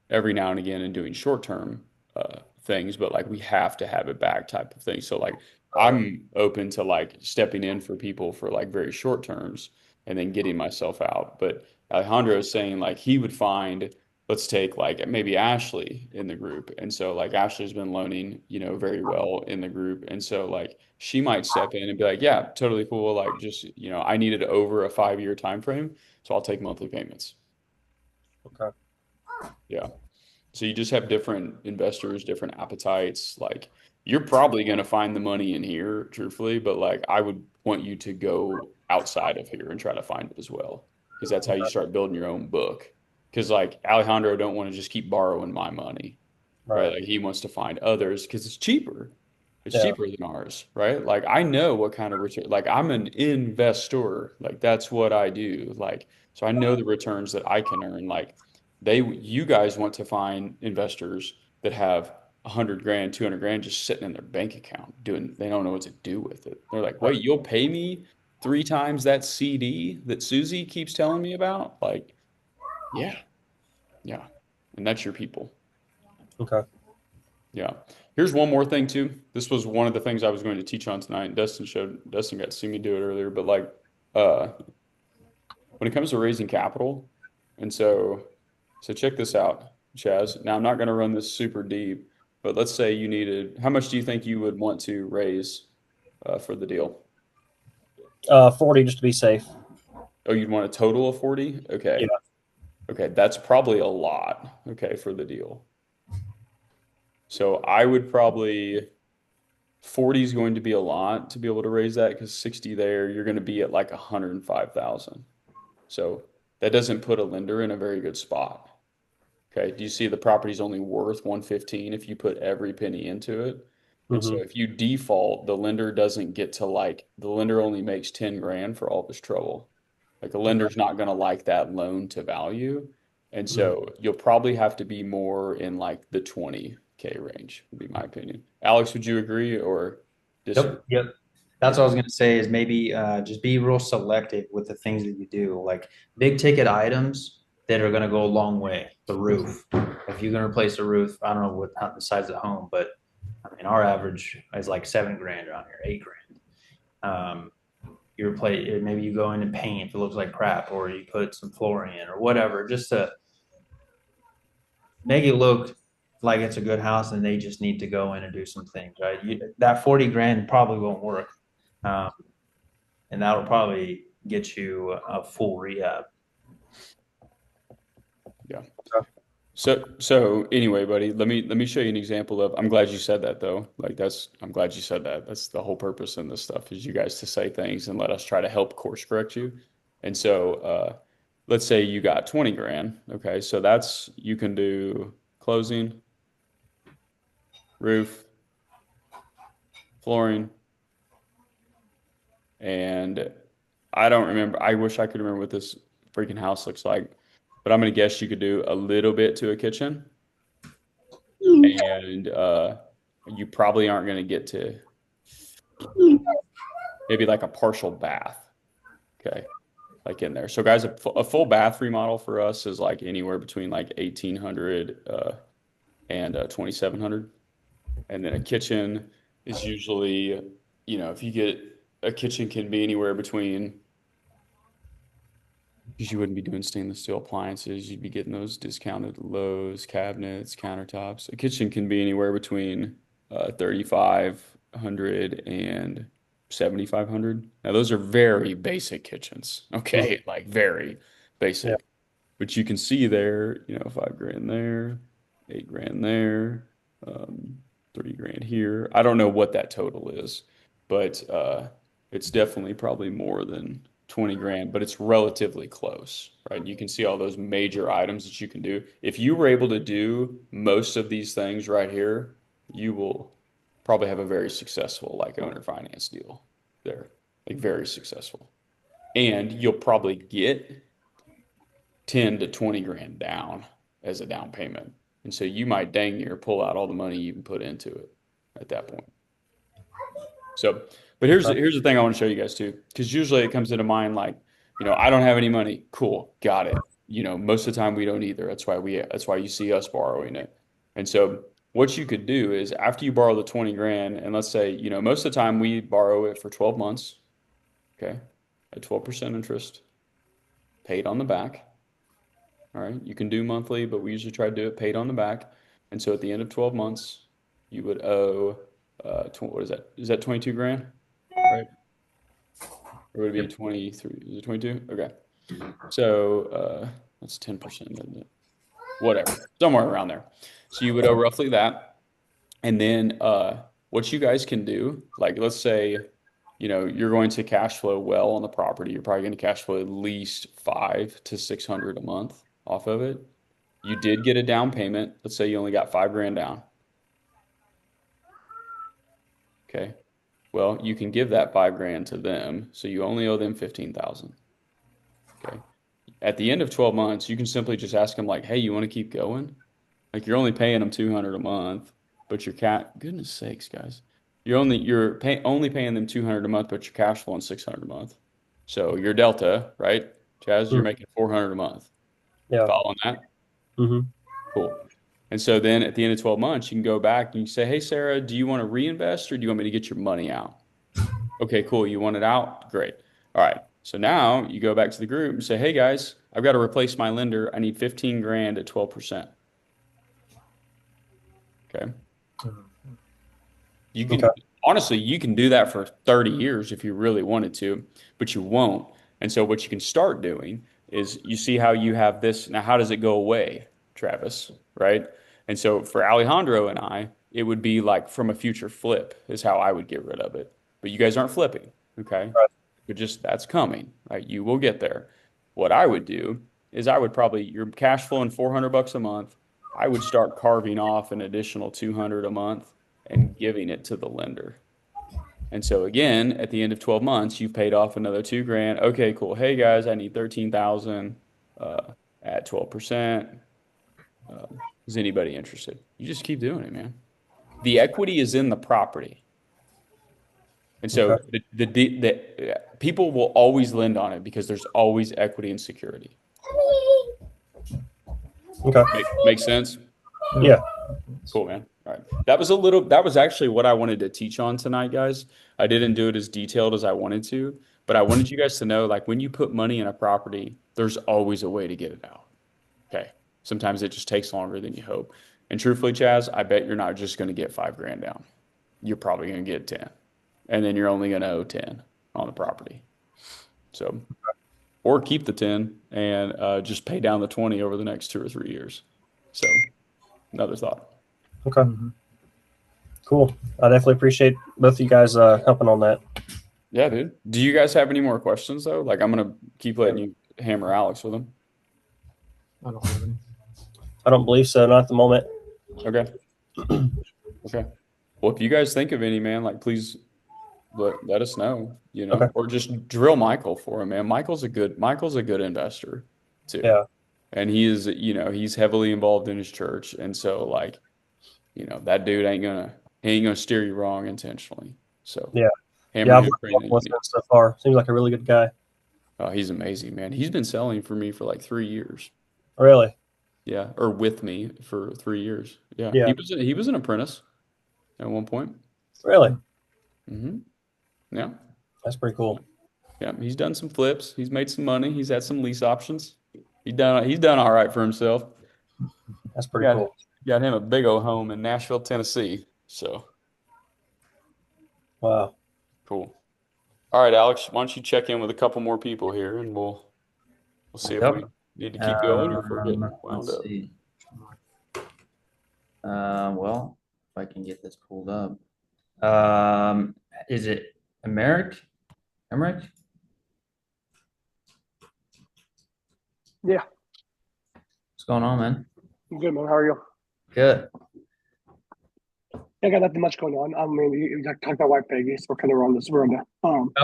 every now and again and doing short term things, but like we have to have it back type of thing. So like I'm open to like stepping in for people for like very short terms and then getting myself out. But Alejandro is saying like he would find, let's take like maybe Ashley in the group. And so like Ashley's been loaning, very well in the group. And so like she might step in and be like, yeah, totally cool. Like just, I needed over a 5-year time frame, so I'll take monthly payments. Okay. Yeah. So you just have different investors, different appetites. Like you're probably going to find the money in here, truthfully, but like I would want you to go outside of here and try to find it as well, because that's how you start building your own book. Because like Alejandro don't want to just keep borrowing my money, right? Like he wants to find others because it's cheaper. It's Yeah. cheaper than ours, right? Like I know what kind of return, like I'm an investor, like that's what I do. Like, so I know the returns that I can earn. Like you guys want to find investors that have 100 grand, 200 grand just sitting in their bank account they don't know what to do with it. They're like, wait, you'll pay me 3 times that CD that Susie keeps telling me about? Like, yeah, yeah. And that's your people. Okay. Yeah. Here's one more thing too. This was one of the things I was going to teach on tonight. Dustin got to see me do it earlier, but like uh when it comes to raising capital, and so check this out, Chaz. Now I'm not going to run this super deep, but let's say you needed, how much do you think you would want to raise for the deal? 40 just to be safe. Oh, you'd want a total of 40? Okay. Yeah. Okay, that's probably a lot, okay, for the deal. So I would probably 40 is going to be a lot to be able to raise that because 60 there, you're going to be at like 105,000. So that doesn't put a lender in a very good spot. Okay. Do you see the property's only worth 115 if you put every penny into it? And so Mm-hmm. if you default, the lender doesn't get to like, the lender only makes 10 grand for all this trouble. Like a lender's not going to like that loan to value. And so you'll probably have to be more in like the 20K range, would be my opinion. Alex, would you agree or disagree? Yep. That's what I was going to say is maybe just be real selective with the things that you do, like big ticket items that are going to go a long way. The roof. If you're going to replace the roof, I don't know how the size of the home, but I mean, our average is like 7 grand around here, 8 grand. you replace, maybe you go in and paint if it looks like crap, or you put some flooring in or whatever, just to make it look like it's a good house, and they just need to go in and do some things, right? That 40 grand probably won't work. And that'll probably get you a full rehab. Yeah. So anyway, buddy, let me show you an example of, I'm glad you said that though. Like I'm glad you said that. That's the whole purpose in this stuff, is you guys to say things and let us try to help course correct you. And so let's say you got 20 grand. Okay. So you can do closing, roof, flooring, and I don't remember. I wish I could remember what this freaking house looks like, but I'm gonna guess you could do a little bit to a kitchen, and you probably aren't gonna get to maybe like a partial bath. Okay, like in there. So guys, a full bath remodel for us is like anywhere between like 1,800 and 2,700, and then a kitchen is usually, if you get a kitchen, can be anywhere between, because you wouldn't be doing stainless steel appliances, you'd be getting those discounted Lowe's cabinets, countertops. A kitchen can be anywhere between 3,500 and 7,500. Now those are very basic kitchens, okay, like very basic. Yeah. But you can see there, 5 grand there, 8 grand there, 3 grand here. I don't know what that total is, but it's definitely probably more than 20 grand, but it's relatively close, right? You can see all those major items that you can do. If you were able to do most of these things right here, you will probably have a very successful like owner finance deal there, like very successful. And you'll probably get 10 to 20 grand down as a down payment. And so you might dang near pull out all the money you can put into it at that point. So, but here's the thing I want to show you guys too, because usually it comes into mind like, I don't have any money. Cool, got it. Most of the time we don't either. That's why you see us borrowing it. And so what you could do is, after you borrow the 20 grand, and let's say, most of the time we borrow it for 12 months, okay, at 12% interest, paid on the back. All right, you can do monthly, but we usually try to do it paid on the back. And so at the end of 12 months, you would owe, what is that? Is that 22 grand? Right? Or would it be 23? Is it 22? Okay. So that's 10%, isn't it? Whatever, somewhere around there. So you would owe roughly that. And then what you guys can do, like let's say, you're going to cash flow well on the property. You're probably going to cash flow at least 500 to 600 a month off of it. You did get a down payment. Let's say you only got 5 grand down. Okay. Well, you can give that 5 grand to them. So you only owe them 15,000. Okay. At the end of 12 months, you can simply just ask them like, hey, you want to keep going? Like you're only paying them 200 a month, but goodness sakes, guys. You're only paying them 200 a month, but you're cash flowing 600 a month. So your delta, right? Chaz, you're making 400 a month. Yeah. Following that? Mm-hmm. Cool. And so then at the end of 12 months, you can go back and you say, hey, Sarah, do you want to reinvest or do you want me to get your money out? Okay, cool. You want it out? Great. All right. So now you go back to the group and say, hey, guys, I've got to replace my lender. I need 15 grand at 12%. Okay. Honestly, you can do that for 30 years if you really wanted to, but you won't. And so what you can start doing is, you see how you have this. Now, how does it go away, Travis? Right? And so for Alejandro and I, it would be like from a future flip is how I would get rid of it. But you guys aren't flipping. Okay. Right. But just that's coming. Right? You will get there. What I would do is you're cash flowing $400 a month. I would start carving off an additional 200 a month and giving it to the lender. And so again, at the end of 12 months, you've paid off another 2 grand. Okay, cool. Hey guys, I need 13,000 at 12%. Is anybody interested? You just keep doing it, man. The equity is in the property. And so the people will always lend on it because there's always equity and security. Okay. Make sense? Yeah. Cool, man. All right. That was actually what I wanted to teach on tonight, guys. I didn't do it as detailed as I wanted to, but I wanted you guys to know, like, when you put money in a property, there's always a way to get it out. Okay. Sometimes it just takes longer than you hope. And truthfully, Chaz, I bet you're not just going to get 5 grand down. You're probably going to get 10. And then you're only going to owe 10 on the property. So, or keep the 10 and just pay down the 20 over the next 2 or 3 years. So, another thought. Okay. Cool. I definitely appreciate both of you guys helping on that. Yeah, dude. Do you guys have any more questions though? Like, I'm gonna keep letting you hammer Alex with them. I don't have any. I don't believe so, not at the moment. Okay. Okay. Well, if you guys think of any, man, like, please let us know, Okay. or just drill Michael for him, man. Michael's a good investor too. Yeah. And he is, he's heavily involved in his church. And so, like, that dude he ain't gonna steer you wrong intentionally. So Yeah. hammer I've him worked for anything with you him so far. Seems like a really good guy. need. Oh, he's amazing, man. He's been selling for me for like 3 years. Really? Yeah, or with me for 3 years. Yeah, Yeah. he was an apprentice at one point. Really? Hmm. Yeah, That's pretty cool. yeah. He's done some flips. He's made some money. He's had some lease options. He's done all right for himself. That's pretty Got cool. got him a big old home in Nashville, Tennessee. So Wow. cool. All right, Alex, why don't you check in with a couple more people here, and we'll see if Yep. we need to keep going or if we're getting wound Let's up. see. Well, if I can get this pulled up. Is it Emerick? Emerick? Yeah. What's going on, man? I'm good, man. How are you? Good. I got nothing much going on. I mean, you talked to my wife Peggy, so we're kind of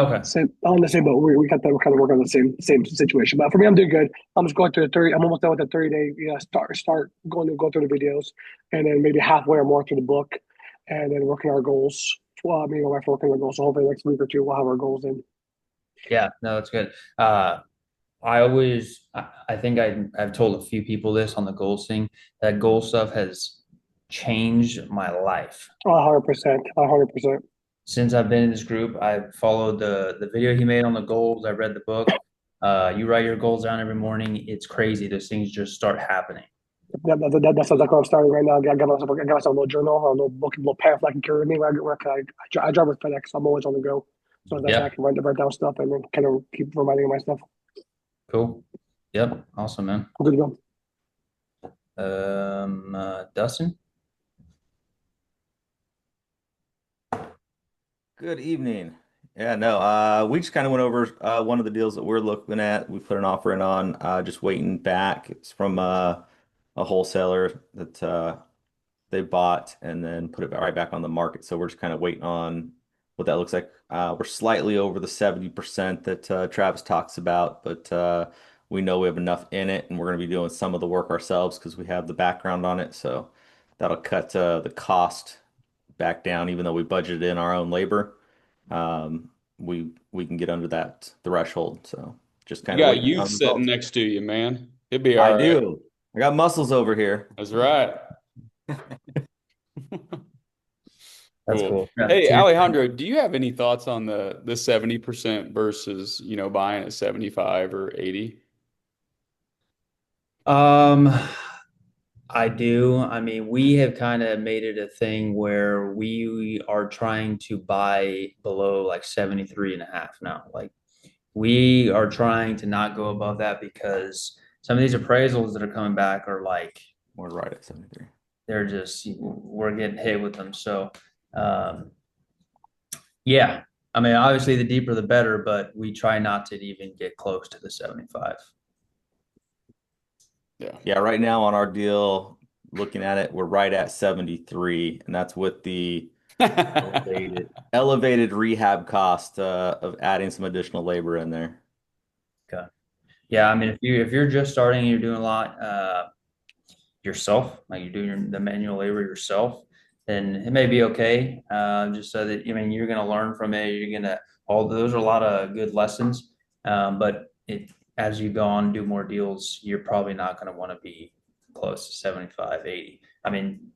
Okay. same on the same boat. We're kind of working on the same situation. But for me, I'm doing good. I'm just going through the 30. I'm almost done with the 30-day. Start go through the videos, and then maybe halfway or more through the book, and then working our goals. Well, me and my wife are working our goals. So hopefully next week or two we'll have our goals in. Yeah, no, that's good. I think I've told a few people this on the goals thing. That goal stuff has changed my life. 100%. 100%. Since I've been in this group, I've followed the video he made on the goals. I read the book. You write your goals down every morning. It's crazy. Those things just start happening. That's exactly what I'm starting right now. I got myself a little journal, a little book, a little pamphlet I can carry with me. I drive with FedEx, so I'm always on the go. So that's how I can write down stuff and then kind of keep reminding myself. Cool. Yep. Awesome, man. I'm good to go. Dustin? Good evening. Yeah, no, we just kind of went over one of the deals that we're looking at. We put an offer in on, just waiting back. It's from a wholesaler that they bought and then put it right back on the market. So we're just kind of waiting on what that looks like. We're slightly over the 70% that Travis talks about, but we know we have enough in it, and we're going to be doing some of the work ourselves because we have the background on it. So that'll cut the cost back down, even though we budgeted in our own labor. We can get under that threshold. So just kind You of got youth sitting next to you, man. It'd be I all right. do. I got muscles over here. That's right. That's cool. Hey, Alejandro, do you have any thoughts on the 70% versus, buying at 75 or 80? I do. I mean, we have kind of made it a thing where we are trying to buy below like 73.5 now. Like we are trying to not go above that because some of these appraisals that are coming back are like, we're right at 73. We're getting hit with them. So, yeah, I mean, obviously the deeper the better, but we try not to even get close to the 75. Yeah, right now on our deal, looking at it, we're right at 73, and that's with the elevated rehab cost of adding some additional labor in there. Okay. Yeah, I mean, if you're just starting and you're doing a lot yourself, like you're doing the manual labor yourself, then it may be okay. Just so that, I mean, you're going to learn from it. Those are a lot of good lessons. But as you go on and do more deals, you're probably not going to want to be close to 75, 80. I mean,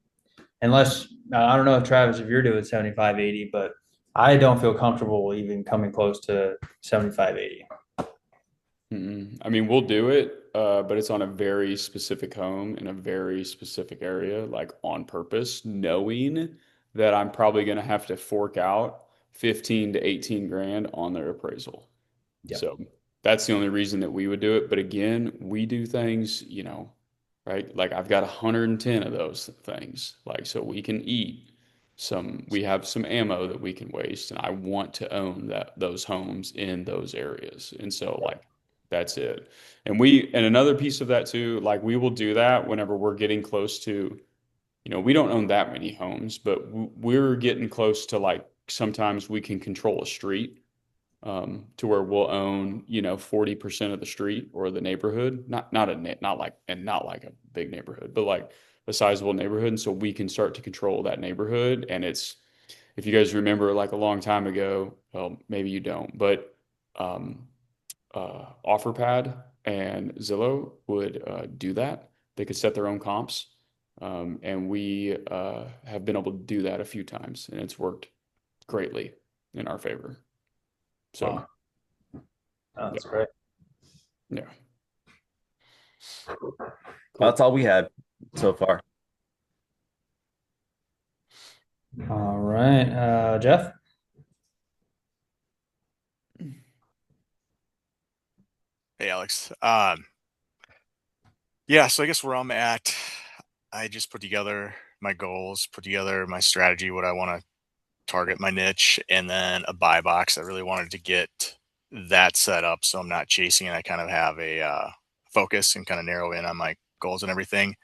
unless I don't know if Travis, if you're doing 75, 80, but I don't feel comfortable even coming close to 75, 80. I mean, we'll do it, but it's on a very specific home in a very specific area, like on purpose, knowing that I'm probably going to have to fork out 15 to 18 grand on their appraisal. Yep. So that's the only reason that we would do it. But again, we do things, right? Like I've got 110 of those things. Like, so we can eat we have some ammo that we can waste, and I want to own those homes in those areas. And so like that's it. And another piece of that too, like we will do that whenever we're getting close to, we don't own that many homes, but we're getting close to like sometimes we can control a street to where we'll own 40% of the street or the neighborhood, not like a big neighborhood, but like a sizable neighborhood, and so we can start to control that neighborhood. And it's, if you guys remember, like a long time ago, well, maybe you don't, but OfferPad and Zillow would do that. They could set their own comps, and we have been able to do that a few times, and it's worked greatly in our favor. So, Wow. Oh, that's great. yeah. That's all we had so far. All right. Jeff? Hey, Alex. Yeah, so I guess where I'm at, I just put together my goals, put together my strategy, what I want to target my niche, and then a buy box. I really wanted to get that set up so I'm not chasing and I kind of have a focus and kind of narrow in on my goals and everything.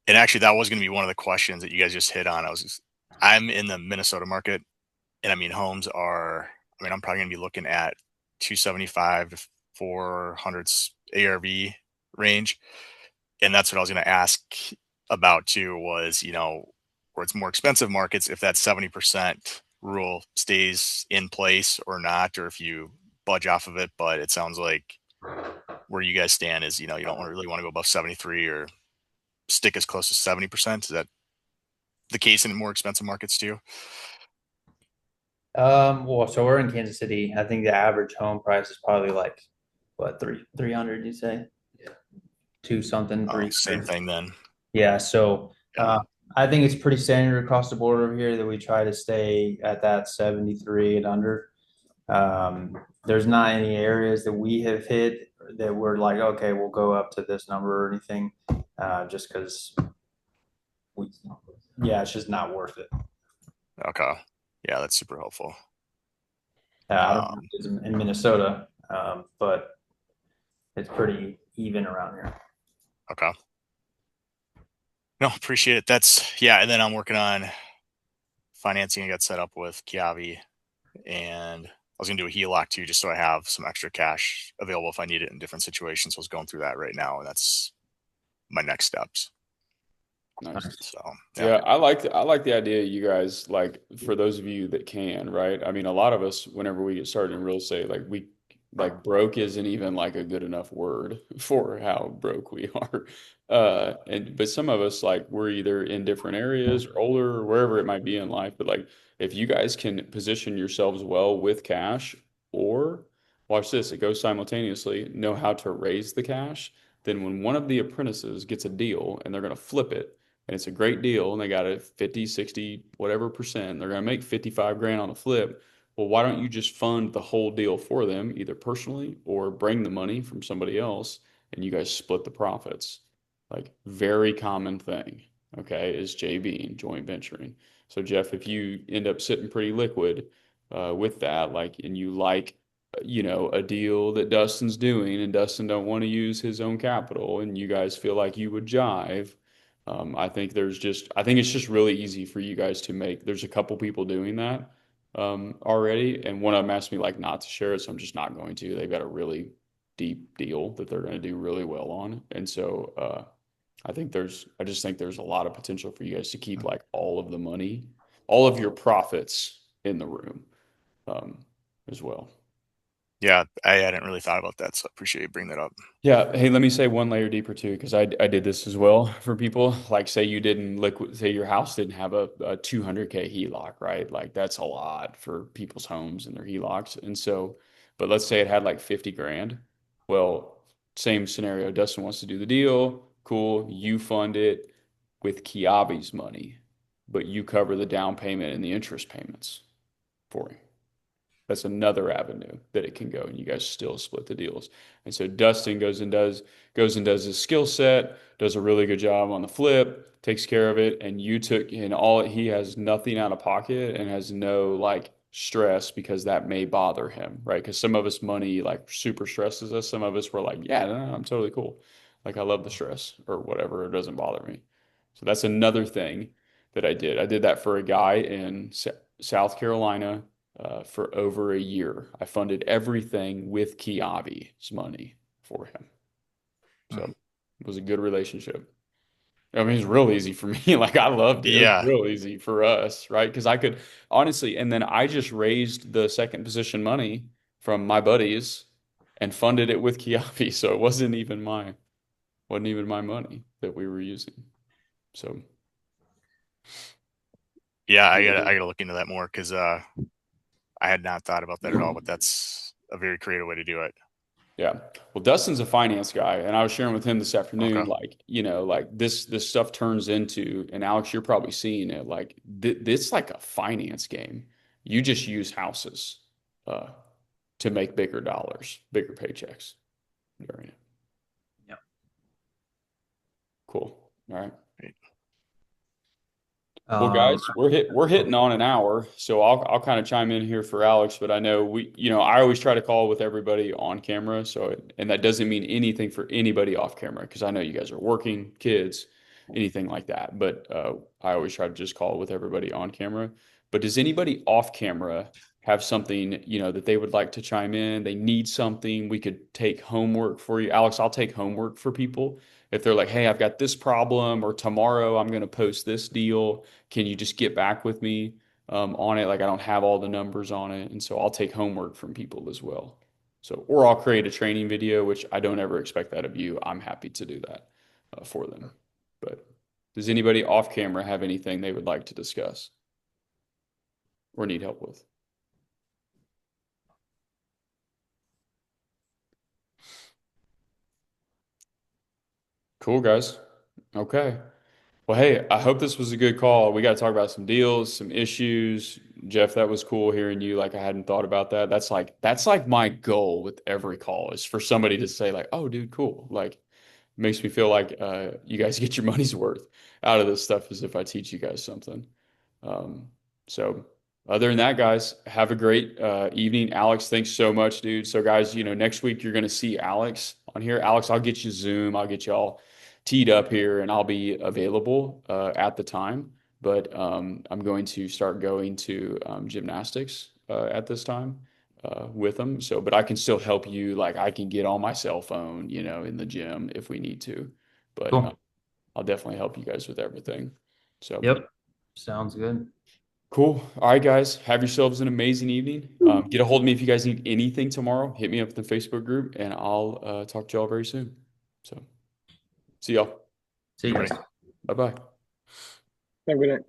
And actually, that was going to be one of the questions that you guys just hit on. I'm in the Minnesota market, and I mean, homes are, I mean, I'm probably going to be looking at 275 to 400 ARV range. And that's what I was going to ask about too, was, where it's more expensive markets, if that 70% rule stays in place or not, or if you budge off of it. But it sounds like where you guys stand is, you don't really want to go above 73 or stick as close to 70%. Is that the case in more expensive markets too? Well, so we're in Kansas City. I think the average home price is probably like what, 300, you say? Yeah. Two something, three. Same thing then. Yeah, so Yeah. I think it's pretty standard across the board over here that we try to stay at that 73 and under. There's not any areas that we have hit that we're like, okay, we'll go up to this number or anything, just because it's just not worth it. Okay. Yeah, that's super helpful. I don't know if it's in Minnesota, but it's pretty even around here. Okay. No, appreciate it. And then I'm working on financing. I got set up with Kiavi, and I was going to do a HELOC too, just so I have some extra cash available if I need it in different situations. So I was going through that right now, and that's my next steps. Nice. So yeah, I like the idea, you guys, like for those of you that can, right? I mean, a lot of us, whenever we get started in real estate, like broke isn't even like a good enough word for how broke we are. But some of us, like, we're either in different areas or older or wherever it might be in life. But like, if you guys can position yourselves well with cash, or watch this, it goes simultaneously, know how to raise the cash, then when one of the apprentices gets a deal and they're going to flip it, and it's a great deal, and they got it 50, 60, whatever percent, they're going to make 55 grand on the flip. Well, why don't you just fund the whole deal for them, either personally or bring the money from somebody else, and you guys split the profits? Like, very common thing, okay, is JV, joint venturing. So Jeff, if you end up sitting pretty liquid with that, like, and you like, a deal that Dustin's doing, and Dustin don't want to use his own capital, and you guys feel like you would jive, I think it's just really easy for you guys to make. There's a couple people doing that already, and one of them asked me like not to share it, so I'm just not going to. They've got a really deep deal that they're going to do really well on, and so I just think there's a lot of potential for you guys to keep like all of the money, all of your profits in the room, as well. Yeah, I hadn't really thought about that, so I appreciate you bringing that up. Yeah. Hey, let me say one layer deeper too, because I did this as well for people. Like, say you didn't liquid, say your house didn't have a 200K HELOC, right? Like, that's a lot for people's homes and their HELOCs. And so, but let's say it had like 50 grand. Well, same scenario. Dustin wants to do the deal. Cool. You fund it with Kiavi's money, but you cover the down payment and the interest payments for him. That's another avenue that it can go, and you guys still split the deals. And so Dustin goes and does his skill set, does a really good job on the flip, takes care of it, and he has nothing out of pocket and has no like stress because that may bother him, right? Because some of us money like super stresses us. Some of us were like, yeah, no, I'm totally cool. Like I love the stress or whatever. It doesn't bother me. So that's another thing that I did. I did that for a guy in South Carolina for over a year. I funded everything with Kiavi's money for him. So it was a good relationship. I mean, it's real easy for me. Like I loved it. It was Yeah. real easy for us, right? Because I could honestly, and then I just raised the second position money from my buddies and funded it with Kiavi. So it wasn't even my money that we were using. So Yeah, I gotta look into that more because I had not thought about that at all, but that's a very creative way to do it. yeah. Well, Dustin's a finance guy, and I was sharing with him this afternoon, Okay. like, like this stuff turns into, and Alex, you're probably seeing it, like this like a finance game. You just use houses uh to make bigger dollars, bigger paychecks during it. Yep. Cool. All right. Great. Well, Um, guys, we're hitting on an hour, so I'll kind of chime in here for Alex, but I know I always try to call with everybody on camera, and that doesn't mean anything for anybody off camera because I know you guys are working, kids, anything like that. But I always try to just call with everybody on camera. But does anybody off camera have something, that they would like to chime in? They need something. We could take homework for you. Alex, I'll take homework for people. If they're like, hey, I've got this problem, or tomorrow I'm going to post this deal, can you just get back with me on it? Like I don't have all the numbers on it. And so I'll take homework from people as well. So, or I'll create a training video, which I don't ever expect that of you. I'm happy to do that for them. But does anybody off camera have anything they would like to discuss or need help with? Cool, guys. Okay. Well, hey, I hope this was a good call. We got to talk about some deals, some issues. Jeff, that was cool hearing you. Like I hadn't thought about that. That's like my goal with every call is for somebody to say like, "Oh, dude, cool." Like makes me feel like you guys get your money's worth out of this stuff as if I teach you guys something. Um, so other than that, guys, have a great evening. Alex, thanks so much, dude. So guys, next week you're going to see Alex on here. Alex, I'll get you Zoom. I'll get y'all teed up here and I'll be available at the time. But I'm going to start going to gymnastics at this time with them. So, but I can still help you. Like I can get on my cell phone, in the gym if we need to. But cool. I'll definitely help you guys with everything. So, Yep. Sounds good. cool. All right, guys. Have yourselves an amazing evening. Get a hold of me if you guys need anything tomorrow. Hit me up in the Facebook group, and I'll talk to y'all very soon. So, see y'all. See you guys. Bye bye. Have a good night.